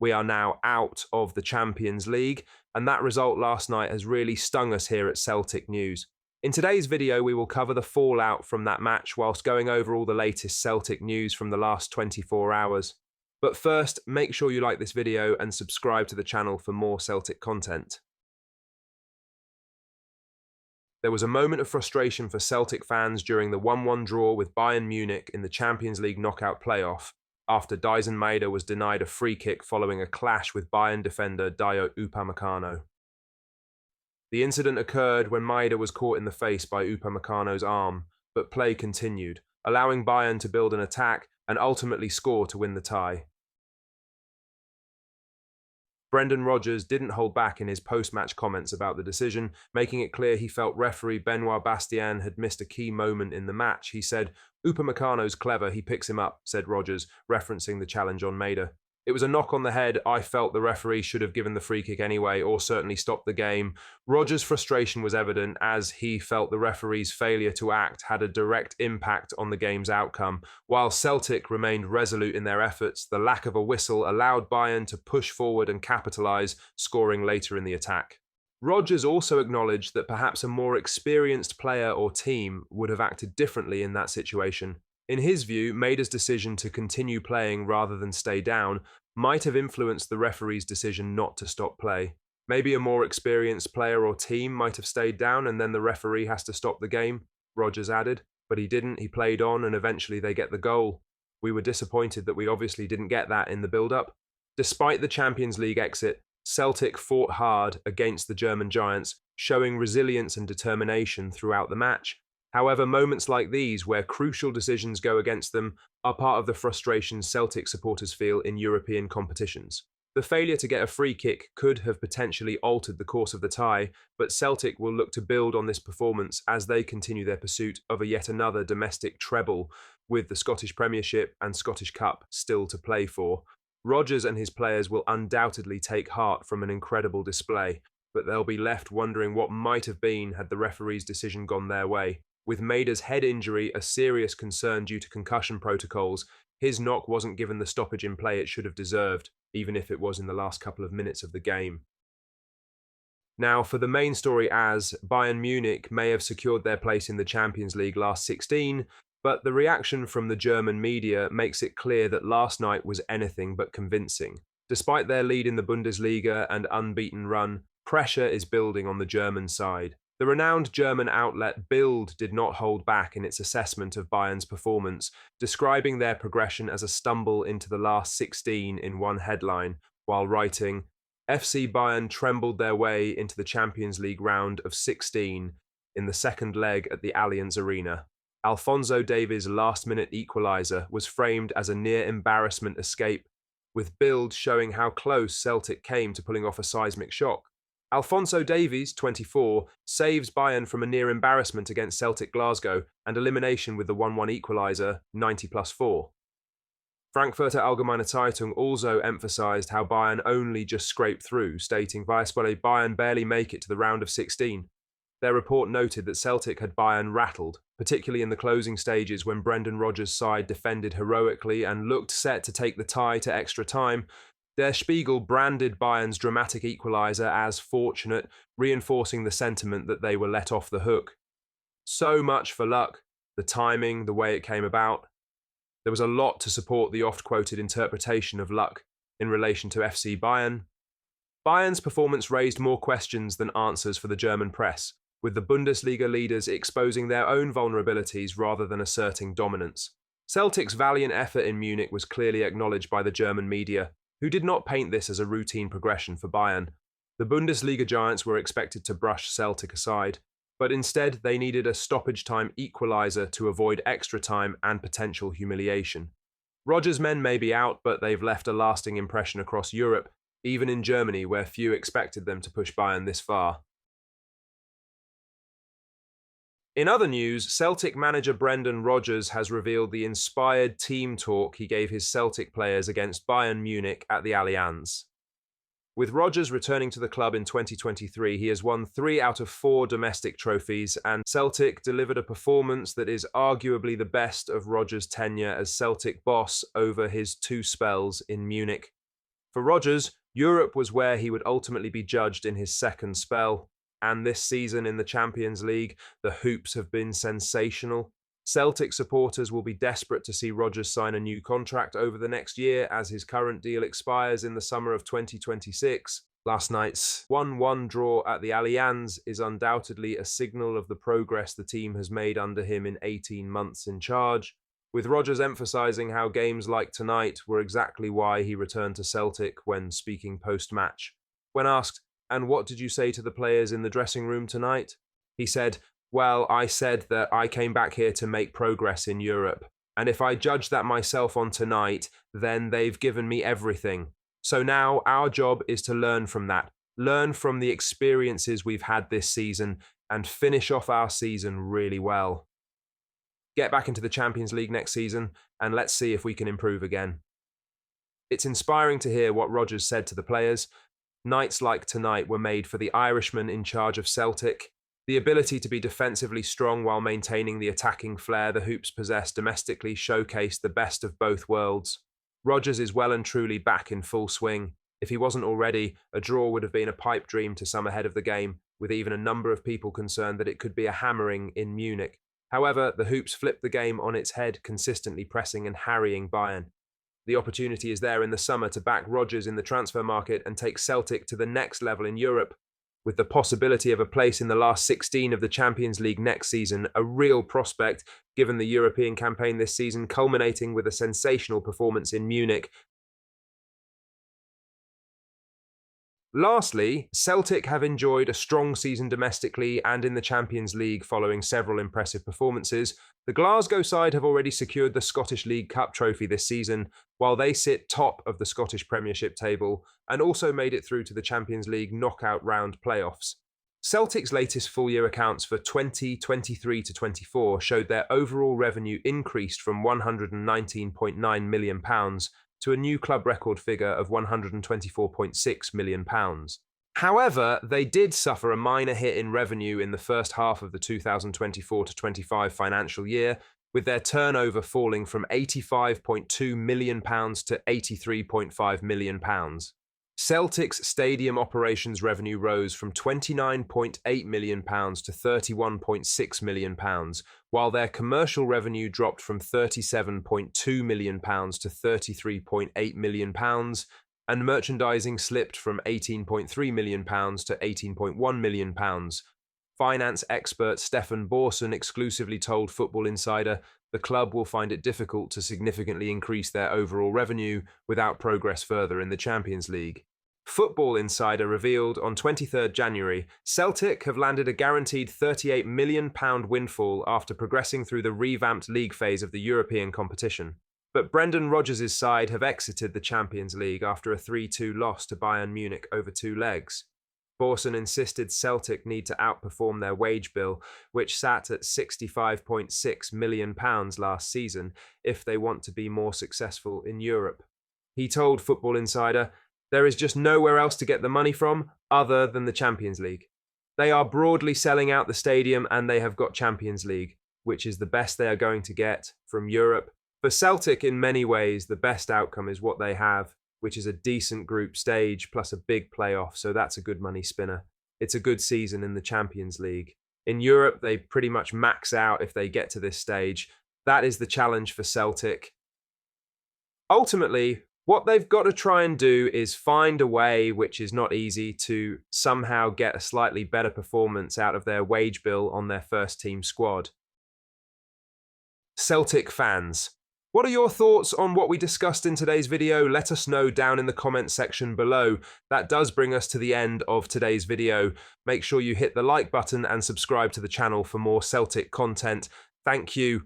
We are now out of the Champions League, and that result last night has really stung us here at Celtic News. In today's video, we will cover the fallout from that match whilst going over all the latest Celtic news from the last 24 hours. But first, make sure you like this video and subscribe to the channel for more Celtic content. There was a moment of frustration for Celtic fans during the 1-1 draw with Bayern Munich in the Champions League knockout playoff after Dyson Maeda was denied a free kick following a clash with Bayern defender Dayot Upamecano. The incident occurred when Maeda was caught in the face by Upamecano's arm, but play continued, allowing Bayern to build an attack and ultimately score to win the tie. Brendan Rodgers didn't hold back in his post-match comments about the decision, making it clear he felt referee Benoit Bastien had missed a key moment in the match. He said, "Upamecano's clever, he picks him up," said Rodgers, referencing the challenge on Maeda. "It was a knock on the head. I felt the referee should have given the free kick anyway, or certainly stopped the game." Rodgers' frustration was evident as he felt the referee's failure to act had a direct impact on the game's outcome. While Celtic remained resolute in their efforts, the lack of a whistle allowed Bayern to push forward and capitalise, scoring later in the attack. Rodgers also acknowledged that perhaps a more experienced player or team would have acted differently in that situation. In his view, Maeda's decision to continue playing rather than stay down might have influenced the referee's decision not to stop play. Maybe a more experienced player or team might have stayed down and then the referee has to stop the game, Rodgers added. But he didn't, he played on and eventually they get the goal. We were disappointed that we obviously didn't get that in the build-up. Despite the Champions League exit, Celtic fought hard against the German giants, showing resilience and determination throughout the match. However, moments like these, where crucial decisions go against them, are part of the frustration Celtic supporters feel in European competitions. The failure to get a free kick could have potentially altered the course of the tie, but Celtic will look to build on this performance as they continue their pursuit of yet another domestic treble, with the Scottish Premiership and Scottish Cup still to play for. Rodgers and his players will undoubtedly take heart from an incredible display, but they'll be left wondering what might have been had the referee's decision gone their way. With Maeda's head injury a serious concern due to concussion protocols, his knock wasn't given the stoppage in play it should have deserved, even if it was in the last couple of minutes of the game. Now, for the main story, as Bayern Munich may have secured their place in the Champions League last 16, but the reaction from the German media makes it clear that last night was anything but convincing. Despite their lead in the Bundesliga and unbeaten run, pressure is building on the German side. The renowned German outlet Bild did not hold back in its assessment of Bayern's performance, describing their progression as a stumble into the last 16 in one headline, while writing, "FC Bayern trembled their way into the Champions League round of 16 in the second leg at the Allianz Arena. Alphonso Davies' last-minute equaliser was framed as a near-embarrassment escape, with Bild showing how close Celtic came to pulling off a seismic shock. Alphonso Davies, 24, saves Bayern from a near embarrassment against Celtic Glasgow and elimination with the 1-1 equaliser, 90+4. Frankfurter Allgemeine Zeitung also emphasised how Bayern only just scraped through, stating, "Via Bayern barely make it to the round of 16. Their report noted that Celtic had Bayern rattled, particularly in the closing stages when Brendan Rodgers' side defended heroically and looked set to take the tie to extra time. Der Spiegel branded Bayern's dramatic equaliser as fortunate, reinforcing the sentiment that they were let off the hook. So much for luck, the timing, the way it came about. There was a lot to support the oft-quoted interpretation of luck in relation to FC Bayern. Bayern's performance raised more questions than answers for the German press, with the Bundesliga leaders exposing their own vulnerabilities rather than asserting dominance. Celtic's valiant effort in Munich was clearly acknowledged by the German media, who did not paint this as a routine progression for Bayern. The Bundesliga giants were expected to brush Celtic aside, but instead they needed a stoppage-time equaliser to avoid extra time and potential humiliation. Rodgers' men may be out, but they've left a lasting impression across Europe, even in Germany, where few expected them to push Bayern this far. In other news, Celtic manager Brendan Rodgers has revealed the inspired team talk he gave his Celtic players against Bayern Munich at the Allianz. With Rodgers returning to the club in 2023, he has won 3 out of 4 domestic trophies, and Celtic delivered a performance that is arguably the best of Rodgers' tenure as Celtic boss over his 2 spells in Munich. For Rodgers, Europe was where he would ultimately be judged in his second spell. And this season in the Champions League, the hoops have been sensational. Celtic supporters will be desperate to see Rodgers sign a new contract over the next year as his current deal expires in the summer of 2026. Last night's 1-1 draw at the Allianz is undoubtedly a signal of the progress the team has made under him in 18 months in charge, with Rodgers emphasising how games like tonight were exactly why he returned to Celtic when speaking post-match. When asked, "And what did you say to the players in the dressing room tonight?" he said, "Well, I said that I came back here to make progress in Europe. And if I judge that myself on tonight, then they've given me everything. So now our job is to learn from that, learn from the experiences we've had this season, and finish off our season really well. Get back into the Champions League next season, and let's see if we can improve again." It's inspiring to hear what Rodgers said to the players. Nights like tonight were made for the Irishman in charge of Celtic. The ability to be defensively strong while maintaining the attacking flair the Hoops possess domestically showcased the best of both worlds. Rodgers is well and truly back in full swing. If he wasn't already, a draw would have been a pipe dream to some ahead of the game, with even a number of people concerned that it could be a hammering in Munich. However, the Hoops flipped the game on its head, consistently pressing and harrying Bayern. The opportunity is there in the summer to back Rodgers in the transfer market and take Celtic to the next level in Europe. With the possibility of a place in the last 16 of the Champions League next season, a real prospect given the European campaign this season culminating with a sensational performance in Munich. Lastly, Celtic have enjoyed a strong season domestically and in the Champions League following several impressive performances. The Glasgow side have already secured the Scottish League Cup trophy this season, while they sit top of the Scottish Premiership table and also made it through to the Champions League knockout round playoffs. Celtic's latest full-year accounts for 2023-24 showed their overall revenue increased from £119.9 million to a new club record figure of £124.6 million. However, they did suffer a minor hit in revenue in the first half of the 2024-25 financial year, with their turnover falling from £85.2 million to £83.5 million. Celtic's stadium operations revenue rose from £29.8 million to £31.6 million, while their commercial revenue dropped from £37.2 million to £33.8 million, and merchandising slipped from £18.3 million to £18.1 million. Finance expert Stefan Borson exclusively told Football Insider the club will find it difficult to significantly increase their overall revenue without progress further in the Champions League. Football Insider revealed on 23rd January, Celtic have landed a guaranteed £38 million windfall after progressing through the revamped league phase of the European competition. But Brendan Rodgers' side have exited the Champions League after a 3-2 loss to Bayern Munich over 2 legs. Borson insisted Celtic need to outperform their wage bill, which sat at £65.6 million last season, if they want to be more successful in Europe. He told Football Insider, "There is just nowhere else to get the money from other than the Champions League. They are broadly selling out the stadium and they have got Champions League, which is the best they are going to get from Europe. For Celtic, in many ways, the best outcome is what they have, which is a decent group stage plus a big playoff, so that's a good money spinner. It's a good season in the Champions League. In Europe, they pretty much max out if they get to this stage. That is the challenge for Celtic. Ultimately, what they've got to try and do is find a way, which is not easy, to somehow get a slightly better performance out of their wage bill on their first team squad. Celtic fans, what are your thoughts on what we discussed in today's video? Let us know down in the comments section below. That does bring us to the end of today's video. Make sure you hit the like button and subscribe to the channel for more Celtic content. Thank you.